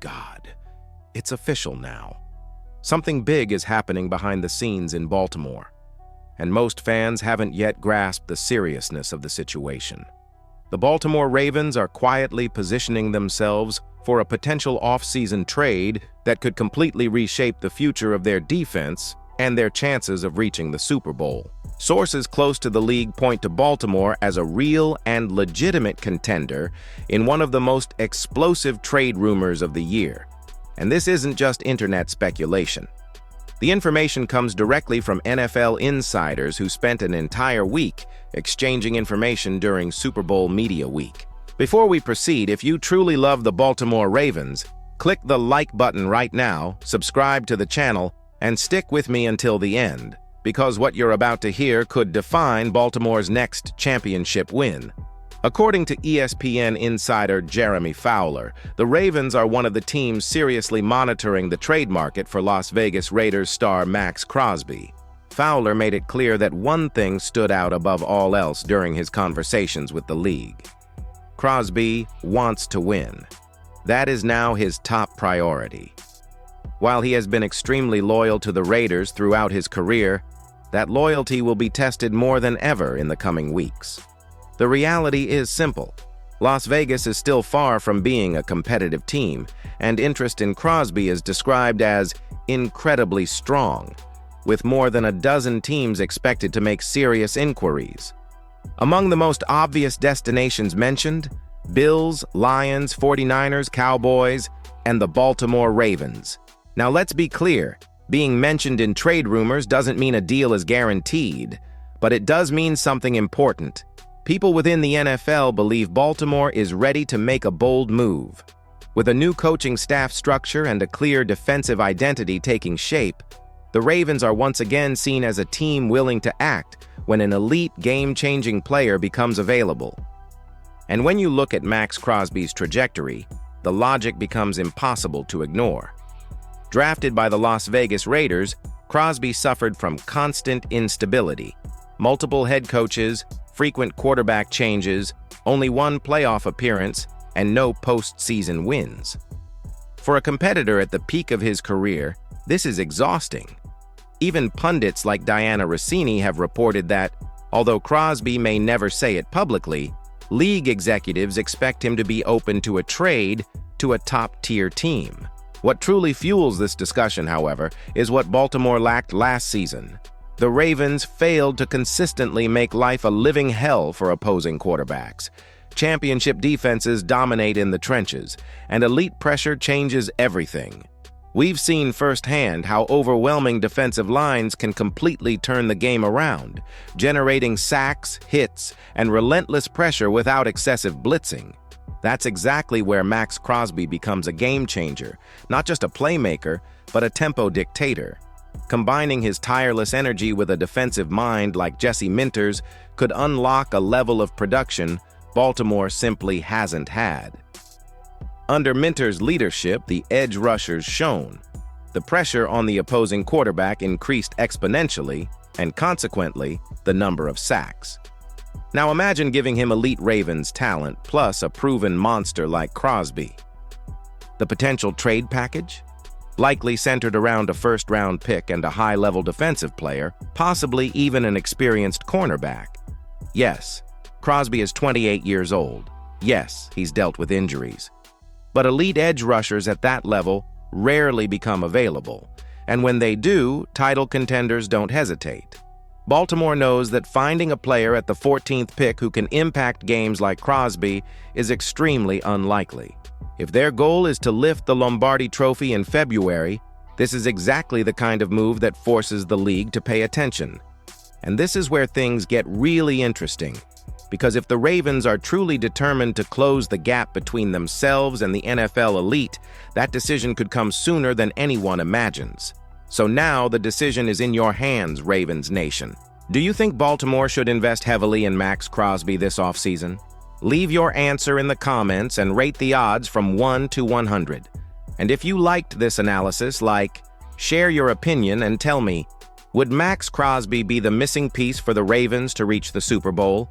God, it's official now. Something big is happening behind the scenes in Baltimore, and most fans haven't yet grasped the seriousness of the situation. The Baltimore Ravens are quietly positioning themselves for a potential off-season trade that could completely reshape the future of their defense and their chances of reaching the Super Bowl. Sources close to the league point to Baltimore as a real and legitimate contender in one of the most explosive trade rumors of the year. And this isn't just internet speculation. The information comes directly from NFL insiders who spent an entire week exchanging information during Super Bowl Media Week. Before we proceed, if you truly love the Baltimore Ravens, click the like button right now, subscribe to the channel, and stick with me until the end, because what you're about to hear could define Baltimore's next championship win. According to ESPN insider Jeremy Fowler, the Ravens are one of the teams seriously monitoring the trade market for Las Vegas Raiders star Maxx Crosby. Fowler made it clear that one thing stood out above all else during his conversations with the league. Crosby wants to win. That is now his top priority. While he has been extremely loyal to the Raiders throughout his career, that loyalty will be tested more than ever in the coming weeks. The reality is simple. Las Vegas is still far from being a competitive team, and interest in Crosby is described as incredibly strong, with more than a dozen teams expected to make serious inquiries. Among the most obvious destinations mentioned, Bills, Lions, 49ers, Cowboys, and the Baltimore Ravens. Now let's be clear, being mentioned in trade rumors doesn't mean a deal is guaranteed, but it does mean something important. People within the NFL believe Baltimore is ready to make a bold move. With a new coaching staff structure and a clear defensive identity taking shape, the Ravens are once again seen as a team willing to act when an elite game-changing player becomes available. And when you look at Maxx Crosby's trajectory, the logic becomes impossible to ignore. Drafted by the Las Vegas Raiders, Crosby suffered from constant instability, multiple head coaches, frequent quarterback changes, only one playoff appearance, and no postseason wins. For a competitor at the peak of his career, this is exhausting. Even pundits like Diana Rossini have reported that, although Crosby may never say it publicly, league executives expect him to be open to a trade to a top-tier team. What truly fuels this discussion, however, is what Baltimore lacked last season. The Ravens failed to consistently make life a living hell for opposing quarterbacks. Championship defenses dominate in the trenches, and elite pressure changes everything. We've seen firsthand how overwhelming defensive lines can completely turn the game around, generating sacks, hits, and relentless pressure without excessive blitzing. That's exactly where Maxx Crosby becomes a game changer, not just a playmaker, but a tempo dictator. Combining his tireless energy with a defensive mind like Jesse Minter's could unlock a level of production Baltimore simply hasn't had. Under Minter's leadership, the edge rushers shone. The pressure on the opposing quarterback increased exponentially, and consequently, the number of sacks. Now imagine giving him elite Ravens talent plus a proven monster like Crosby. The potential trade package? Likely centered around a first-round pick and a high-level defensive player, possibly even an experienced cornerback. Yes, Crosby is 28 years old. Yes, he's dealt with injuries. But elite edge rushers at that level rarely become available, and when they do, title contenders don't hesitate. Baltimore knows that finding a player at the 14th pick who can impact games like Crosby is extremely unlikely. If their goal is to lift the Lombardi Trophy in February, this is exactly the kind of move that forces the league to pay attention. And this is where things get really interesting, because if the Ravens are truly determined to close the gap between themselves and the NFL elite, that decision could come sooner than anyone imagines. So now the decision is in your hands, Ravens Nation. Do you think Baltimore should invest heavily in Maxx Crosby this offseason? Leave your answer in the comments and rate the odds from 1 to 100. And if you liked this analysis, share your opinion and tell me, would Maxx Crosby be the missing piece for the Ravens to reach the Super Bowl?